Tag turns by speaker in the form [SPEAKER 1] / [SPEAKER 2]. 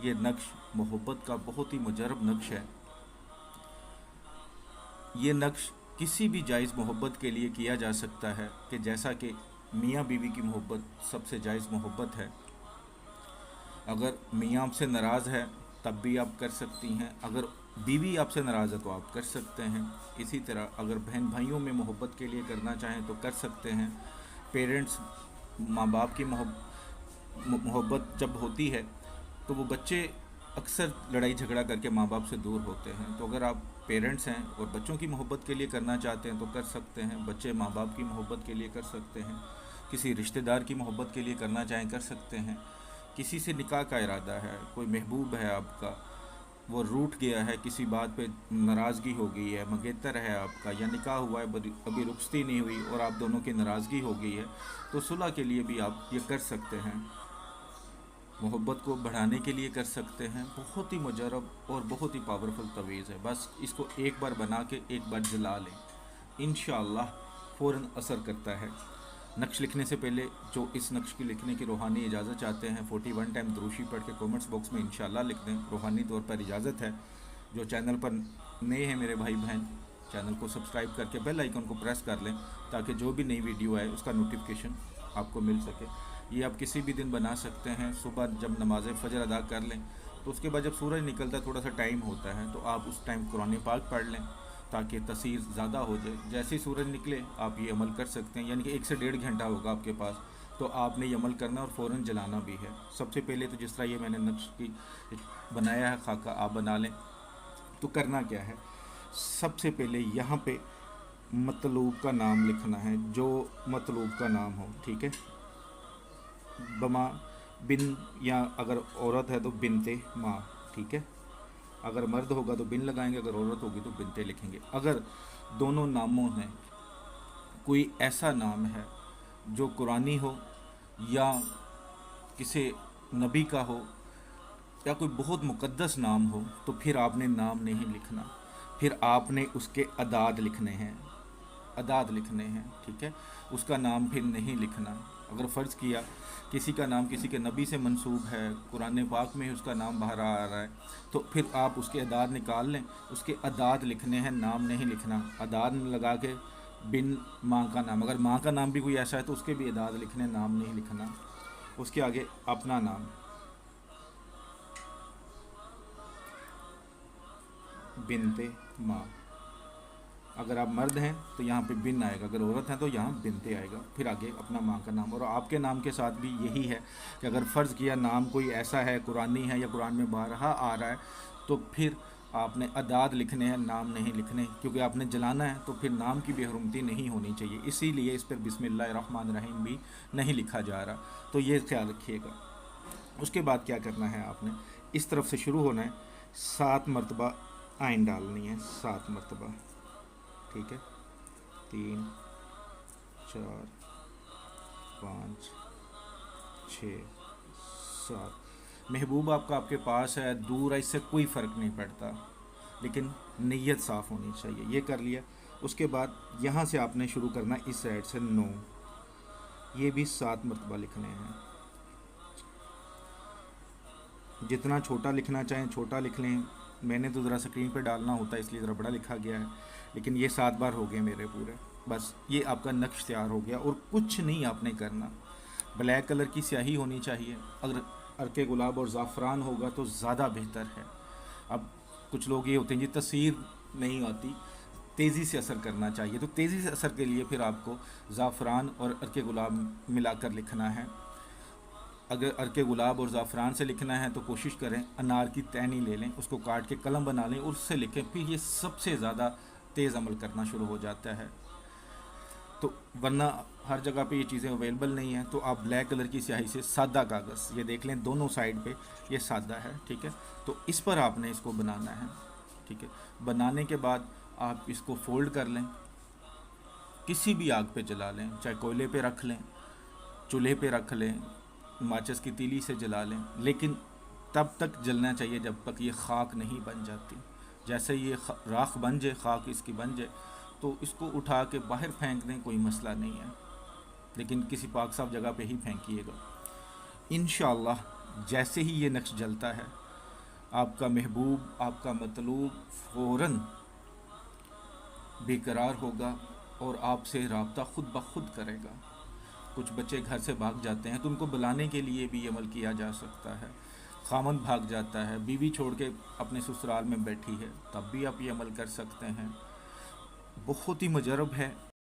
[SPEAKER 1] ये नक्श मोहब्बत का बहुत ही मुजरब नक्श है। ये नक्श किसी भी जायज़ मोहब्बत के लिए किया जा सकता है कि जैसा कि मियाँ बीवी की मोहब्बत सबसे जायज़ मोहब्बत है। अगर मियाँ आपसे नाराज़ है तब भी आप कर सकती हैं, अगर बीवी आपसे नाराज़ है तो आप कर सकते हैं। इसी तरह अगर बहन भाइयों में मोहब्बत के लिए करना चाहें तो कर सकते हैं। पेरेंट्स, माँ बाप की मोहब्बत जब होती है तो वो बच्चे अक्सर लड़ाई झगड़ा करके माँ बाप से दूर होते हैं। तो अगर आप पेरेंट्स हैं और बच्चों की मोहब्बत के लिए करना चाहते हैं तो कर सकते हैं। बच्चे माँ बाप की मोहब्बत के लिए कर सकते हैं। किसी रिश्तेदार की मोहब्बत के लिए करना चाहें कर सकते हैं। किसी से निकाह का इरादा है, कोई महबूब है आपका, वो रूठ गया है, किसी बात पे नाराज़गी हो गई है, मंगेतर है आपका, या निकाह हुआ है अभी रुखसती नहीं हुई और आप दोनों की नाराज़गी हो गई है, तो सुलह के लिए भी आप ये कर सकते हैं। मोहब्बत को बढ़ाने के लिए कर सकते हैं। बहुत ही मुजरब और बहुत ही पावरफुल तवीज़ है। बस इसको एक बार बना के एक बार जला लें, इंशाअल्लाह फ़ौरन असर करता है। नक्श लिखने से पहले जो इस नक्श की लिखने की रूहानी इजाज़त चाहते हैं 41 टाइम दुरूशी पढ़ के कमेंट्स बॉक्स में इंशाअल्लाह लिख दें। रूहानी तौर पर इजाज़त है। जो चैनल पर नए हैं मेरे भाई बहन, चैनल को सब्सक्राइब करके बेल आइकन को प्रेस कर लें ताकि जो भी नई वीडियो आए उसका नोटिफिकेशन आपको मिल सके। ये आप किसी भी दिन बना सकते हैं। सुबह जब नमाज फ़जर अदा कर लें तो उसके बाद जब सूरज निकलता है थोड़ा सा टाइम होता है तो आप उस टाइम कुरान पाक पढ़ लें ताकि तसीर ज़्यादा हो जाए। जैसे ही सूरज निकले आप ये अमल कर सकते हैं, यानी कि 1 से 1.5 घंटा होगा आपके पास, तो आपने ये अमल करना और फ़ौरन जलाना भी है। सबसे पहले तो जिस तरह ये मैंने नक्श की बनाया है खाका, आप बना लें। तो करना क्या है, सबसे पहले यहाँ पे मतलूब का नाम लिखना है, जो मतलूब का नाम हो, ठीक है। बमा बिन, या अगर औरत है तो बिनते माँ, ठीक है। अगर मर्द होगा तो बिन लगाएंगे, अगर औरत होगी तो बिनते लिखेंगे। अगर दोनों नामों में कोई ऐसा नाम है जो कुरानी हो या किसी नबी का हो या कोई बहुत मुक़द्दस नाम हो तो फिर आपने नाम नहीं लिखना, फिर आपने उसके अदाद लिखने हैं, अदाद लिखने हैं, ठीक है। उसका नाम फिर नहीं लिखना। अगर फ़र्ज़ किया किसी का नाम किसी के नबी से मंसूब है, कुरान पाक में उसका नाम बाहर आ रहा है, तो फिर आप उसके अदाद निकाल लें, उसके अदाद लिखने हैं, नाम नहीं लिखना। अदाद लगा के बिन माँ का नाम, अगर माँ का नाम भी कोई ऐसा है तो उसके भी अदाद लिखने, नाम नहीं लिखना। उसके आगे अपना नाम बिनते माँ। अगर आप मर्द हैं तो यहाँ पे बिन आएगा, अगर औरत हैं तो यहाँ बिनते आएगा, फिर आगे अपना माँ का नाम। और आपके नाम के साथ भी यही है कि अगर फ़र्ज़ किया नाम कोई ऐसा है, कुरानी है या कुरान में बारहा आ रहा है, तो फिर आपने अदाद लिखने हैं, नाम नहीं लिखने, क्योंकि आपने जलाना है तो फिर नाम की बेहरमती नहीं होनी चाहिए। इसीलिए इस पर बिस्मिल्लाहिर्रहमानिर्रहीम भी नहीं लिखा जा रहा, तो ये ख्याल रखिएगा। उसके बाद क्या करना है, आपने इस तरफ से शुरू होना है, 7 मरतबा आइन डालनी है, 7 मरतबा, ठीक है। 3 4 5 6 7। महबूब आपका आपके पास है, दूर है, इससे कोई फ़र्क नहीं पड़ता, लेकिन नीयत साफ़ होनी चाहिए। ये कर लिया। उसके बाद यहाँ से आपने शुरू करना इस साइड से 9, ये भी 7 मरतबा लिखने हैं। जितना छोटा लिखना चाहें छोटा लिख लें, मैंने तो ज़रा स्क्रीन पे डालना होता है इसलिए ज़रा बड़ा लिखा गया है, लेकिन ये 7 बार हो गए मेरे पूरे। बस ये आपका नक्श तैयार हो गया और कुछ नहीं आपने करना। ब्लैक कलर की स्याही होनी चाहिए, अगर अर्के गुलाब और ज़ाफ़रान होगा तो ज़्यादा बेहतर है। अब कुछ लोग ये होते हैं जी तस्वीर नहीं आती, तेज़ी से असर करना चाहिए, तो तेज़ी से असर के लिए फिर आपको ज़ाफ़रान और अर्के गुलाब मिलाकर लिखना है। अगर अर्के गुलाब और ज़ाफ़रान से लिखना है तो कोशिश करें अनार की टहनी ले लें, उसको काट के कलम बना लें और उससे लिखें, फिर ये सबसे ज़्यादा तेज़ अमल करना शुरू हो जाता है। तो वरना हर जगह पे ये चीज़ें अवेलेबल नहीं हैं, तो आप ब्लैक कलर की स्याही से सादा कागज़, ये देख लें दोनों साइड पे ये सादा है, ठीक है। तो इस पर आपने इसको बनाना है, ठीक है। बनाने के बाद आप इसको फ़ोल्ड कर लें, किसी भी आग पे जला लें, चाहे कोयले पे रख लें, चूल्हे पे रख लें, माचिस की तीली से जला लें, लेकिन तब तक जलना चाहिए जब तक ये खाक नहीं बन जाती। जैसे ये राख बन जाए, खाक इसकी बन जाए, तो इसको उठा के बाहर फेंक दें, कोई मसला नहीं है, लेकिन किसी पाक साफ जगह पे ही फेंकिएगा। इंशाअल्लाह जैसे ही ये नक्श जलता है آپ کا محبوب، آپ کا مطلوب فوراً بیقرار ہوگا اور آپ سے رابطہ خود بخود کرے گا۔ کچھ بچے گھر سے بھاگ جاتے ہیں تو ان کو بلانے کے لیے بھی عمل کیا جا سکتا ہے۔ خامند بھاگ جاتا ہے، بیوی چھوڑ کے اپنے سسرال میں بیٹھی ہے، تب بھی آپ یہ عمل کر سکتے ہیں۔ بہت ہی مجرب ہے